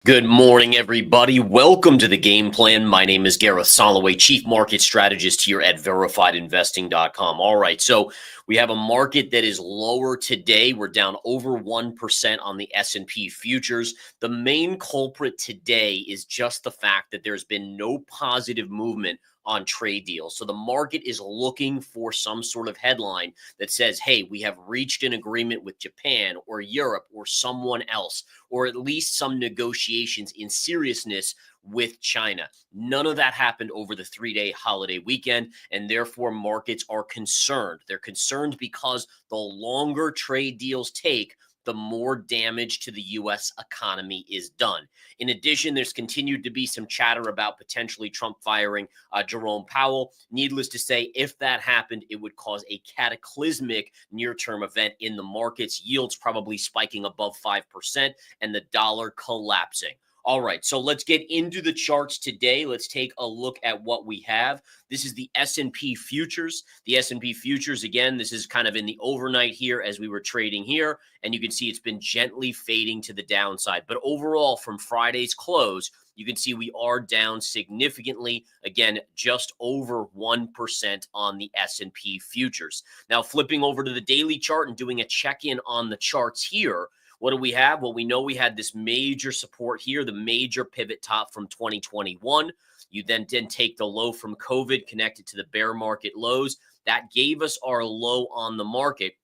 Good morning, everybody. Welcome to the Game Plan. My name is Gareth Soloway, Chief Market Strategist here at verifiedinvesting.com. All right, so we have a market that is lower today. We're down over 1% on the S&P futures. The main culprit today is just the fact that there's been no positive movement on trade deals. So the market is looking for some sort of headline that says, hey, we have reached an agreement with Japan or Europe or someone else, or at least some negotiations in seriousness with China. None of that happened over the 3-day holiday weekend, and therefore markets are concerned. They're concerned because the longer trade deals take, the more damage to the U.S. economy is done. In addition, there's continued to be some chatter about potentially Trump firing Jerome Powell. Needless to say, if that happened, it would cause a cataclysmic near-term event in the markets, yields probably spiking above 5% and the dollar collapsing. All right, so let's get into the charts today. Let's take a look at what we have. This is the S&P futures. The S&P futures, again, this is kind of in the overnight here as we were trading here, and you can see it's been gently fading to the downside. But overall, from Friday's close, you can see we are down significantly, again, just over 1% on the S&P futures. Now, flipping over to the daily chart and doing a check-in on the charts here, what do we have? Well, we know we had this major support here, the major pivot top from 2021. You then didn't take the low from COVID connected to the bear market lows. That gave us our low on the market.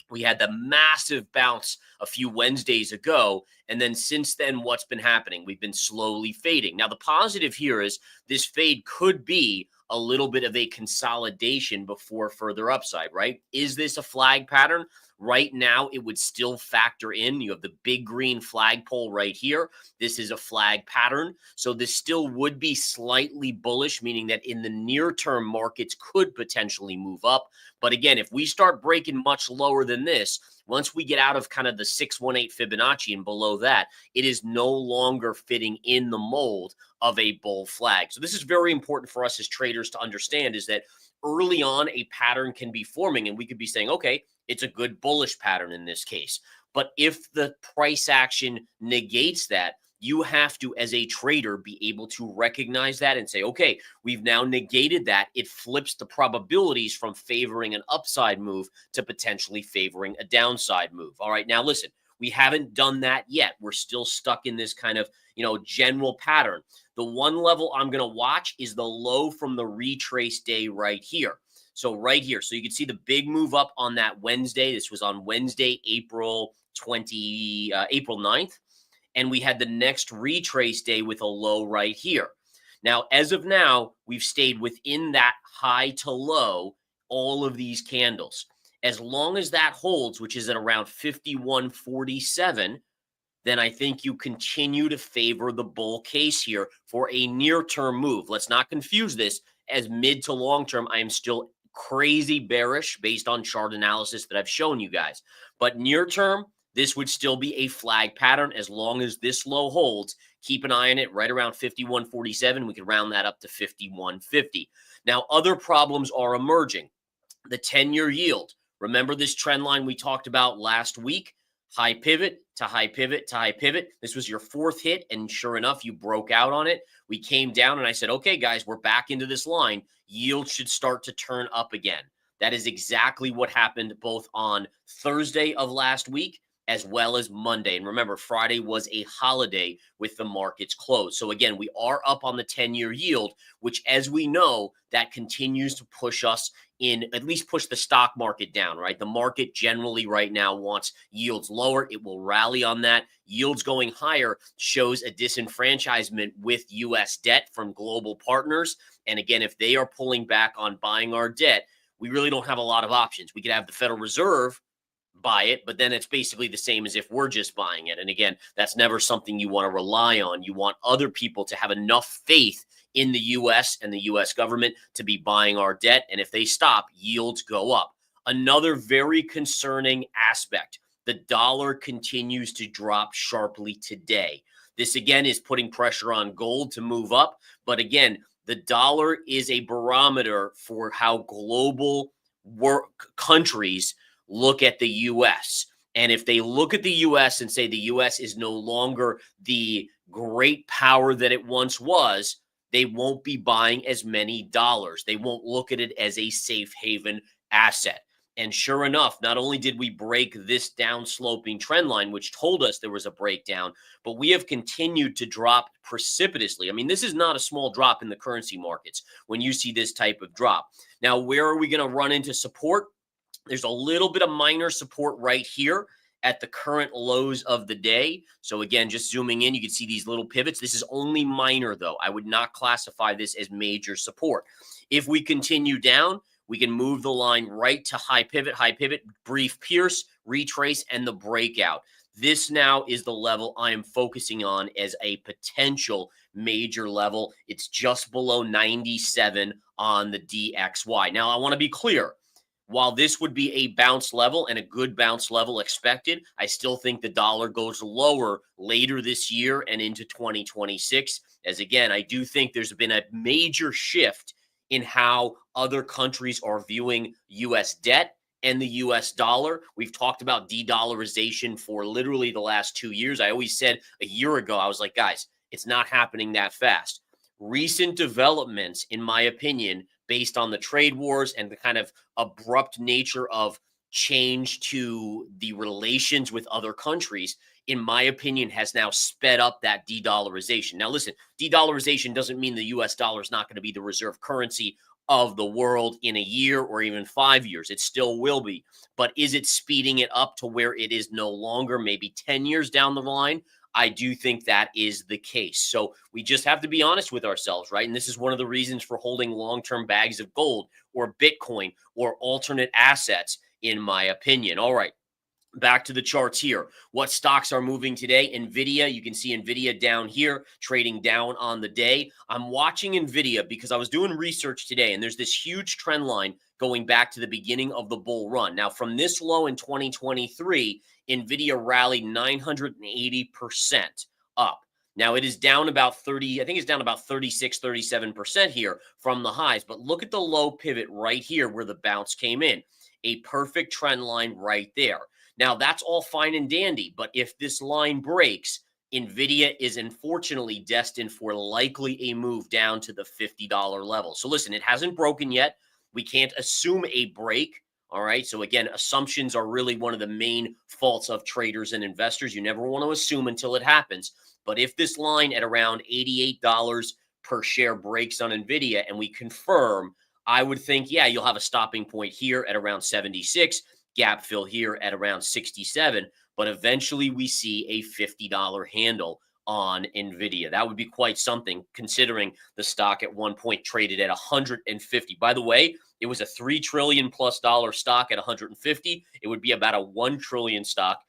We had the massive bounce a few Wednesdays ago. And then since then, what's been happening? We've been slowly fading. Now, the positive here is this fade could be a little bit of a consolidation before further upside, right? Is this a flag pattern? Right now, it would still factor in. You have the big green flagpole right here. This is a flag pattern. So this still would be slightly bullish, meaning that in the near term, markets could potentially move up. But again, if we start breaking much lower than this, once we get out of kind of the 618 Fibonacci and below that, it is no longer fitting in the mold of a bull flag. So this is very important for us as traders to understand, is that early on a pattern can be forming and we could be saying, okay, it's a good bullish pattern in this case. But if the price action negates that, you have to, as a trader, be able to recognize that and say, okay, we've now negated that. It flips the probabilities from favoring an upside move to potentially favoring a downside move. All right, now listen, we haven't done that yet. We're still stuck in this kind of, general pattern. The one level I'm going to watch is the low from the retrace day right here. So right here, so you can see the big move up on that Wednesday. This was on Wednesday, April 9th. And we had the next retrace day with a low right here. Now, as of now, we've stayed within that high to low, all of these candles. As long as that holds, which is at around 51.47, then I think you continue to favor the bull case here for a near-term move. Let's not confuse this. As mid to long-term, I am still crazy bearish based on chart analysis that I've shown you guys. But near-term, this would still be a flag pattern as long as this low holds. Keep an eye on it right around 51.47. We could round that up to 51.50. Now, other problems are emerging. The 10-year yield. Remember this trend line we talked about last week? High pivot to high pivot to high pivot. This was your fourth hit, and sure enough, you broke out on it. We came down, and I said, okay, guys, we're back into this line. Yield should start to turn up again. That is exactly what happened both on Thursday of last week as well as Monday. And remember, Friday was a holiday with the markets closed. So again, we are up on the 10-year yield, which, as we know, that continues to push us in, at least push the stock market down, right? The market generally right now wants yields lower. It will rally on that. Yields going higher shows a disenfranchisement with U.S. debt from global partners. And again, if they are pulling back on buying our debt, we really don't have a lot of options. We could have the Federal Reserve buy it, but then it's basically the same as if we're just buying it. And again, that's never something you want to rely on. You want other people to have enough faith in the US and the US government to be buying our debt. And if they stop, yields go up. Another very concerning aspect, the dollar continues to drop sharply today. This again is putting pressure on gold to move up. But again, the dollar is a barometer for how global countries look at the US. And if they look at the US and say the US is no longer the great power that it once was, they won't be buying as many dollars. They won't look at it as a safe haven asset. And sure enough, not only did we break this downsloping trend line, which told us there was a breakdown, but we have continued to drop precipitously. I mean, this is not a small drop in the currency markets when you see this type of drop. Now, where are we going to run into support? There's a little bit of minor support right here at the current lows of the day. So again, just zooming in, you can see these little pivots. This is only minor, though. I would not classify this as major support. If we continue down, we can move the line right to high pivot, brief pierce, retrace, and the breakout. This now is the level I am focusing on as a potential major level. It's just below 97 on the DXY. Now, I want to be clear. While this would be a bounce level and a good bounce level expected, I still think the dollar goes lower later this year and into 2026. As again, I do think there's been a major shift in how other countries are viewing U.S. debt and the U.S. dollar. We've talked about de-dollarization for literally the last 2 years. I always said a year ago, I was like, guys, it's not happening that fast. Recent developments, in my opinion, based on the trade wars and the kind of abrupt nature of change to the relations with other countries, in my opinion, has now sped up that de-dollarization. Now, listen, de-dollarization doesn't mean the U.S. dollar is not going to be the reserve currency of the world in a year or even 5 years. It still will be. But is it speeding it up to where it is no longer, maybe 10 years down the line? I do think that is the case. So we just have to be honest with ourselves, right? And this is one of the reasons for holding long-term bags of gold or Bitcoin or alternate assets, in my opinion. All right. Back to the charts here. What stocks are moving today? Nvidia, you can see Nvidia down here, trading down on the day. I'm watching Nvidia because I was doing research today, and there's this huge trend line going back to the beginning of the bull run. Now, from this low in 2023, Nvidia rallied 980% up. Now, it is down about 30, I think it's down about 36, 37% here from the highs. But look at the low pivot right here where the bounce came in. A perfect trend line right there. Now, that's all fine and dandy, but if this line breaks, Nvidia is unfortunately destined for likely a move down to the $50 level. So listen, it hasn't broken yet. We can't assume a break. All right. So again, assumptions are really one of the main faults of traders and investors. You never want to assume until it happens. But if this line at around $88 per share breaks on Nvidia and we confirm, I would think, yeah, you'll have a stopping point here at around 76. Gap fill here at around 67, but eventually we see a $50 handle on Nvidia. That would be quite something considering the stock at one point traded at 150. By the way, it was a $3 trillion+ stock at 150. It would be about a $1 trillion stock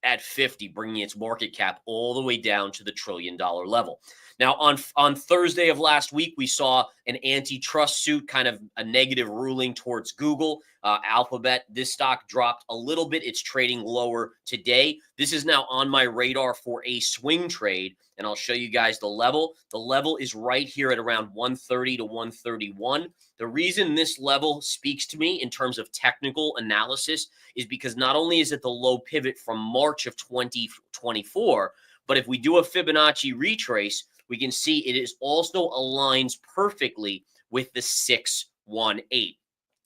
at 50, bringing its market cap all the way down to the $1 trillion level. Now, on Thursday of last week, we saw an antitrust suit, kind of a negative ruling towards Google. Alphabet, this stock dropped a little bit. It's trading lower today. This is now on my radar for a swing trade, and I'll show you guys the level. The level is right here at around 130 to 131. The reason this level speaks to me in terms of technical analysis is because not only is it the low pivot from March of 2024, but if we do a Fibonacci retrace, we can see it is also aligns perfectly with the 618.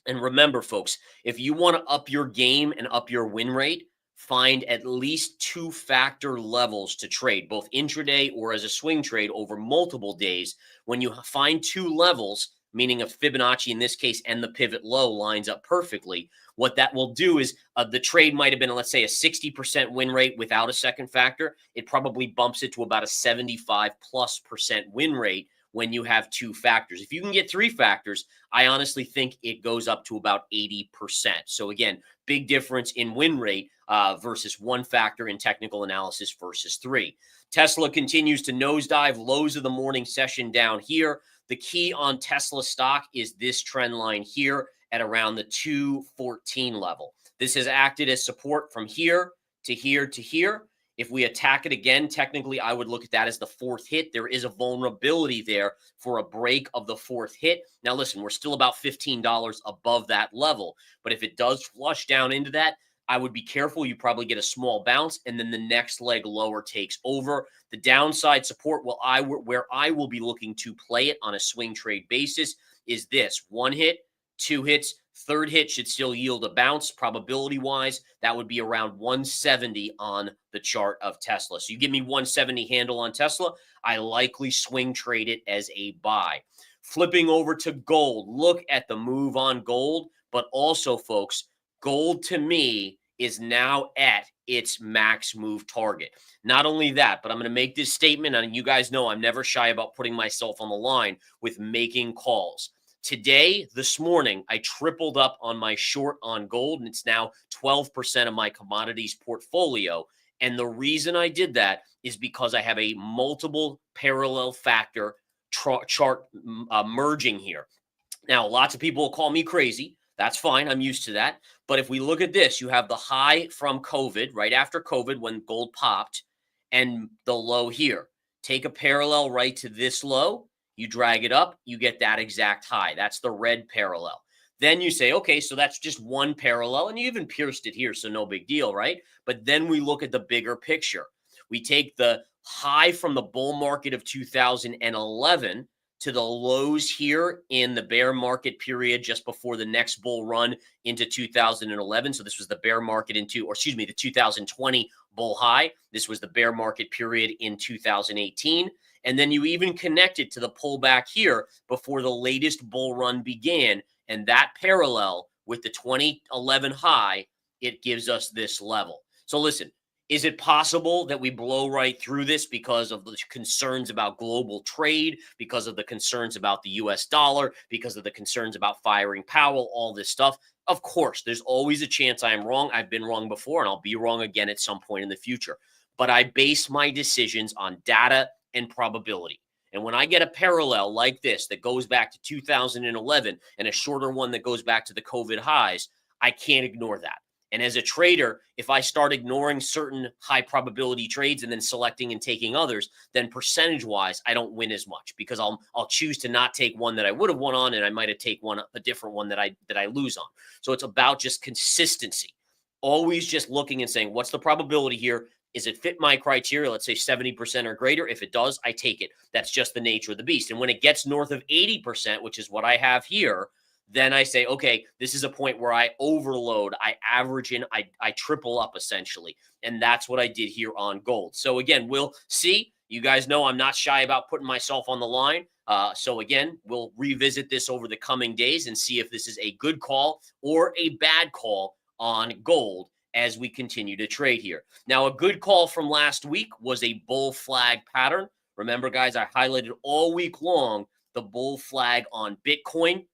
And remember, folks, if you want to up your game and up your win rate, find at least 2-factor levels to trade, both intraday or as a swing trade over multiple days. When you find 2 levels, meaning a Fibonacci in this case and the pivot low lines up perfectly, what that will do is the trade might have been, let's say, a 60% win rate without a second factor. It probably bumps it to about a 75+% win rate when you have 2 factors. If you can get 3 factors, I honestly think it goes up to about 80%. So again, big difference in win rate versus 1 factor in technical analysis versus 3. Tesla continues to nosedive, lows of the morning session down here. the key on Tesla stock is this trend line here at around the 214 level. This has acted as support from here to here to here. If we attack it again, technically, I would look at that as the fourth hit. There is a vulnerability there for a break of the fourth hit. Now, listen, we're still about $15 above that level. But if it does flush down into that, I would be careful. You probably get a small bounce, and then the next leg lower takes over. The downside support, where I will be looking to play it on a swing trade basis, is this: one hit, two hits. Third hit should still yield a bounce. Probability-wise, that would be around 170 on the chart of Tesla. So you give me 170 handle on Tesla, I likely swing trade it as a buy. Flipping over to gold, look at the move on gold, but also, folks, gold to me is now at its max move target. Not only that, but I'm going to make this statement, and you guys know I'm never shy about putting myself on the line with making calls. Today, this morning, I tripled up on my short on gold, and it's now 12% of my commodities portfolio. And the reason I did that is because I have a multiple parallel factor chart merging here. Now, lots of people will call me crazy. That's fine. I'm used to that. But if we look at this, you have the high from COVID, right after COVID when gold popped, and the low here. Take a parallel right to this low. You drag it up, you get that exact high. That's the red parallel. Then you say, okay, so that's just one parallel, and you even pierced it here, so no big deal, right? But then we look at the bigger picture. We take the high from the bull market of 2011 to the lows here in the bear market period just before the next bull run into 2011. So this was the bear market the 2020 bull high. This was the bear market period in 2018. And then you even connect it to the pullback here before the latest bull run began. And that parallel with the 2011 high, it gives us this level. So listen, is it possible that we blow right through this because of the concerns about global trade, because of the concerns about the US dollar, because of the concerns about firing Powell, all this stuff? Of course, there's always a chance I am wrong. I've been wrong before, and I'll be wrong again at some point in the future. But I base my decisions on data and probability. And when I get a parallel like this that goes back to 2011 and a shorter one that goes back to the COVID highs, I can't ignore that. And as a trader, if I start ignoring certain high probability trades and then selecting and taking others, then percentage wise, I don't win as much because I'll choose to not take one that I would have won on, and I might have taken a different one that I lose on. So it's about just consistency. Always just looking and saying, what's the probability here? Is it fit my criteria? Let's say 70% or greater. If it does, I take it. That's just the nature of the beast. And when it gets north of 80%, which is what I have here, then I say, okay, this is a point where I overload, I average in, I triple up essentially. And that's what I did here on gold. So again, we'll see. You guys know I'm not shy about putting myself on the line. So again, we'll revisit this over the coming days and see if this is a good call or a bad call on gold as we continue to trade here. Now, a good call from last week was a bull flag pattern. Remember, guys, I highlighted all week long the bull flag on Bitcoin.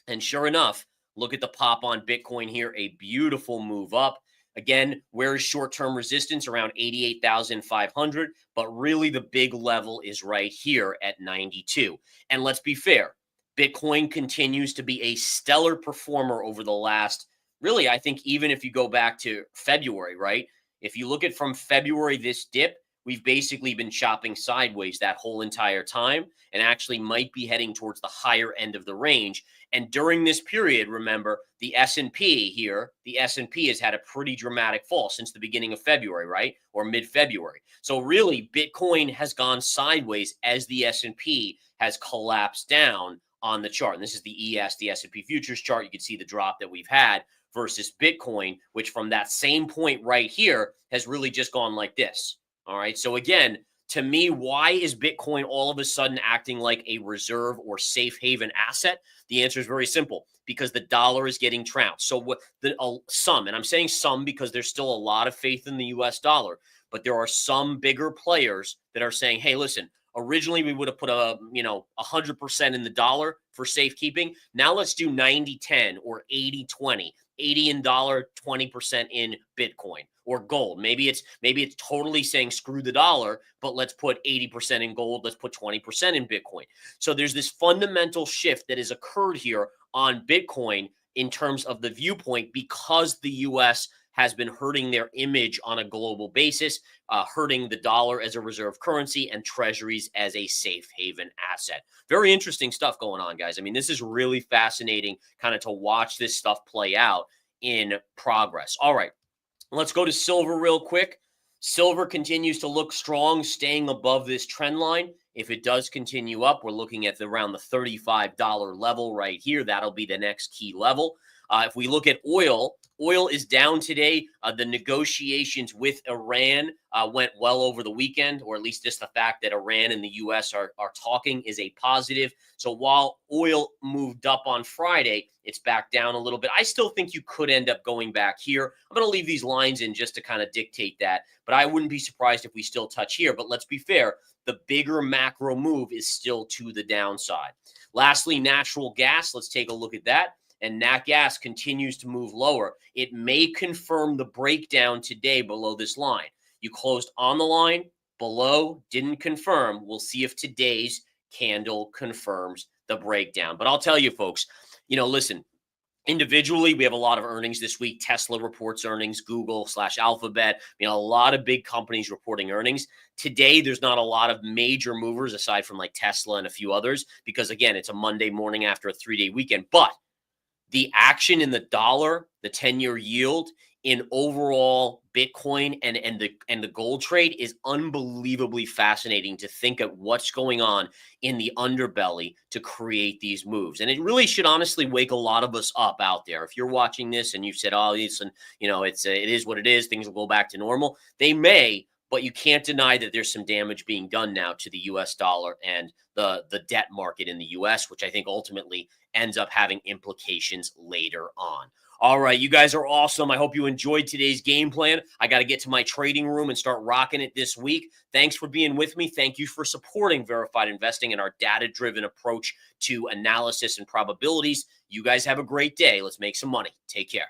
And sure enough, look at the pop on Bitcoin here, a beautiful move up. Again, where is short-term resistance? Around 88,500. But really the big level is right here at 92. And let's be fair, Bitcoin continues to be a stellar performer over the last, really, I think even if you go back to February, right? If you look at from February, this dip, we've basically been chopping sideways that whole entire time and actually might be heading towards the higher end of the range. And during this period, remember, the S&P here, the S&P has had a pretty dramatic fall since the beginning of February, right? Or mid-February. So really, Bitcoin has gone sideways as the S&P has collapsed down on the chart. And this is the ES, the S&P futures chart. You can see the drop that we've had versus Bitcoin, which from that same point right here has really just gone like this. All right. So again, to me, why is Bitcoin all of a sudden acting like a reserve or safe haven asset? The answer is very simple, because the dollar is getting trounced. So what some, and I'm saying some because there's still a lot of faith in the US dollar, but there are some bigger players that are saying, hey, listen, Originally, we would have put 100% in the dollar for safekeeping. Now let's do 90-10 or 80-20. 80 in dollar, 20% in Bitcoin or gold. Maybe it's totally saying screw the dollar, but let's put 80% in gold. Let's put 20% in Bitcoin. So there's this fundamental shift that has occurred here on Bitcoin in terms of the viewpoint because the US has been hurting their image on a global basis, hurting the dollar as a reserve currency and treasuries as a safe haven asset. Very interesting stuff going on, guys. I mean, this is really fascinating kind of to watch this stuff play out in progress. All right, let's go to silver real quick. Silver continues to look strong, staying above this trend line. If it does continue up, we're looking at around the $35 level right here. That'll be the next key level. If we look at oil, oil is down today. The negotiations with Iran went well over the weekend, or at least just the fact that Iran and the U.S. are talking is a positive. So while oil moved up on Friday, it's back down a little bit. I still think you could end up going back here. I'm going to leave these lines in just to kind of dictate that, but I wouldn't be surprised if we still touch here. But let's be fair, the bigger macro move is still to the downside. Lastly, natural gas. Let's take a look at that. And nat gas continues to move lower. It may confirm the breakdown today below this line. You closed on the line, below, didn't confirm. We'll see if today's candle confirms the breakdown. But I'll tell you, folks, listen, individually, we have a lot of earnings this week. Tesla reports earnings, Google/Alphabet, a lot of big companies reporting earnings. Today, there's not a lot of major movers aside from like Tesla and a few others, because again, it's a Monday morning after a 3-day weekend. But the action in the dollar, the 10-year yield in overall Bitcoin and the gold trade is unbelievably fascinating to think of what's going on in the underbelly to create these moves. And it really should honestly wake a lot of us up out there. If you're watching this and you've said, oh, listen, it is what it is, things will go back to normal. They may, but you can't deny that there's some damage being done now to the U.S. dollar and the debt market in the U.S., which I think ultimately ends up having implications later on. All right, you guys are awesome. I hope you enjoyed today's game plan. I got to get to my trading room and start rocking it this week. Thanks for being with me. Thank you for supporting Verified Investing and our data-driven approach to analysis and probabilities. You guys have a great day. Let's make some money. Take care.